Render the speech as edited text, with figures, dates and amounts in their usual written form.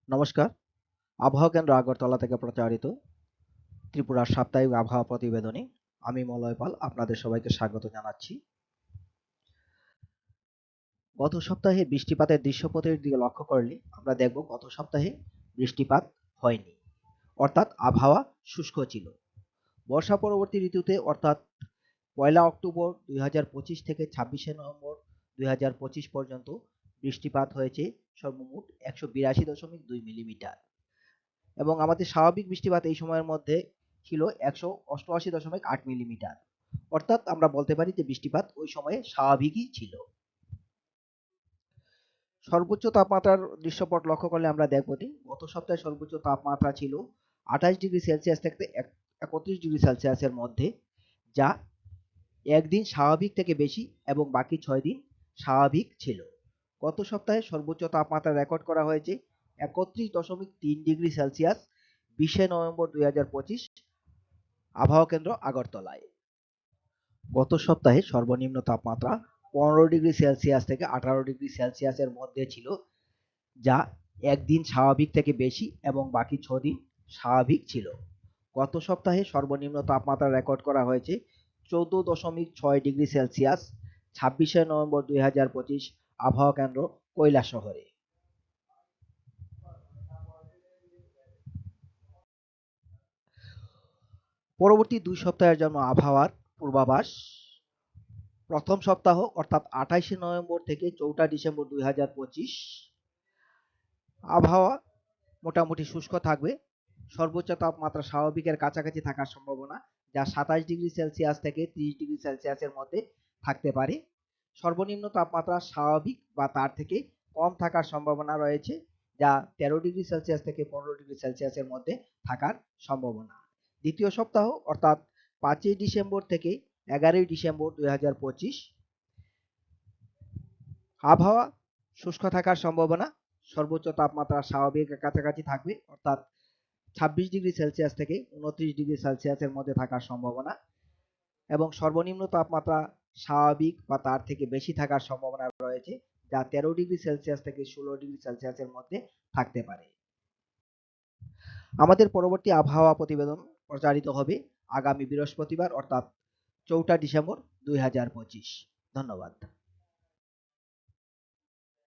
নমস্কার। আবহাওয়া কেন্দ্র আগরতলা থেকে প্রচারিত ত্রিপুরার সাপ্তাহিক আবহাওয়া প্রতিবেদনে আমি মলয় পাল আপনাদের সবাইকে স্বাগত জানাচ্ছি। গত সপ্তাহে বৃষ্টিপাতের দৃশ্যপটের দিকে লক্ষ্য করলে আমরা দেখব গত সপ্তাহে বৃষ্টিপাত হয়নি, অর্থাৎ আবহাওয়া শুষ্ক ছিল। বর্ষা পরবর্তী ঋতুতে অর্থাৎ ১লা অক্টোবর ২০২৫ থেকে ২৬শে নভেম্বর ২০২৫ পর্যন্ত বৃষ্টিপাত হয়েছে সর্বমোট ১৮২.২ মিলিমিটার এবং আমাদের স্বাভাবিক বৃষ্টিপাত এই সময়ের মধ্যে ছিল ১৮৮.৮ মিলিমিটার। অর্থাৎ আমরা বলতে পারি যে বৃষ্টিপাত ওই সময়ে স্বাভাবিকই ছিল। সর্বোচ্চ তাপমাত্রার দৃশ্যপট লক্ষ্য করলে আমরা দেখব যে গত সপ্তাহে সর্বোচ্চ তাপমাত্রা ছিল ২৮ ডিগ্রি সেলসিয়াস থেকে ৩১ ডিগ্রি সেলসিয়াসের মধ্যে, যা একদিন স্বাভাবিক থেকে বেশি এবং বাকি ৬ দিন স্বাভাবিক ছিল। গত সপ্তাহে সর্বোচ্চ তাপমাত্রা রেকর্ড করা হয়েছে ৩১.৩ ডিগ্রি সেলসিয়াস ২০শে নভেম্বর ২০২৫ আবহাওয়া কেন্দ্র আগরতলায়। গত সপ্তাহে সর্বনিম্ন তাপমাত্রা ১৫ ডিগ্রি সেলসিয়াস থেকে ১৮ ডিগ্রি সেলসিয়াসের মধ্যে ছিল, যা একদিন স্বাভাবিক থেকে বেশি এবং বাকি ৬ দিন স্বাভাবিক ছিল। গত সপ্তাহে সর্বনিম্ন তাপমাত্রা রেকর্ড করা হয়েছে ১৪.৬ ডিগ্রি সেলসিয়াস ২৬শে নভেম্বর ২০২৫ আবহাওয়া কেন্দ্র কৈলাসহরে। পরবর্তী ২ সপ্তাহের জন্য আবহাওয়ার পূর্বাভাস। প্রথম সপ্তাহ অর্থাৎ ২৮শে নভেম্বর থেকে ৪টা ডিসেম্বর ২০২৫ আবহাওয়া মোটামুটি শুষ্ক থাকবে। সর্বোচ্চ তাপমাত্রা স্বাভাবিকের কাছাকাছি থাকার সম্ভাবনা, যা ২৭ ডিগ্রি সেলসিয়াস থেকে ৩০ ডিগ্রি সেলসিয়াসের মধ্যে থাকতে পারে। সর্বনিম্ন তাপমাত্রা স্বাভাবিক বা তার থেকে কম থাকার সম্ভাবনা রয়েছে, যা ১৩ ডিগ্রি সেলসিয়াস থেকে ১৫ ডিগ্রি সেলসিয়াসের মধ্যে থাকার সম্ভাবনা। দ্বিতীয় সপ্তাহ অর্থাৎ ৫ই ডিসেম্বর থেকে ১১ই ডিসেম্বর ২০২৫ আবহাওয়া শুষ্ক থাকার সম্ভাবনা। সর্বোচ্চ তাপমাত্রা স্বাভাবিকের কাছাকাছি থাকবে, অর্থাৎ ২৬ ডিগ্রি সেলসিয়াস থেকে ২৯ ডিগ্রি সেলসিয়াসের মধ্যে থাকার সম্ভাবনা এবং সর্বনিম্ন তাপমাত্রা স্বাভাবিক বা তার থেকে বেশি থাকার সম্ভাবনা রয়েছে, যা ১৩ ডিগ্রি সেলসিয়াস থেকে ১৬ ডিগ্রি সেলসিয়াসের মধ্যে থাকতে পারে। আমাদের পরবর্তী আবহাওয়া প্রতিবেদন প্রচারিত হবে আগামী বৃহস্পতিবার অর্থাৎ ৪টা ডিসেম্বর ২০২৫। ধন্যবাদ।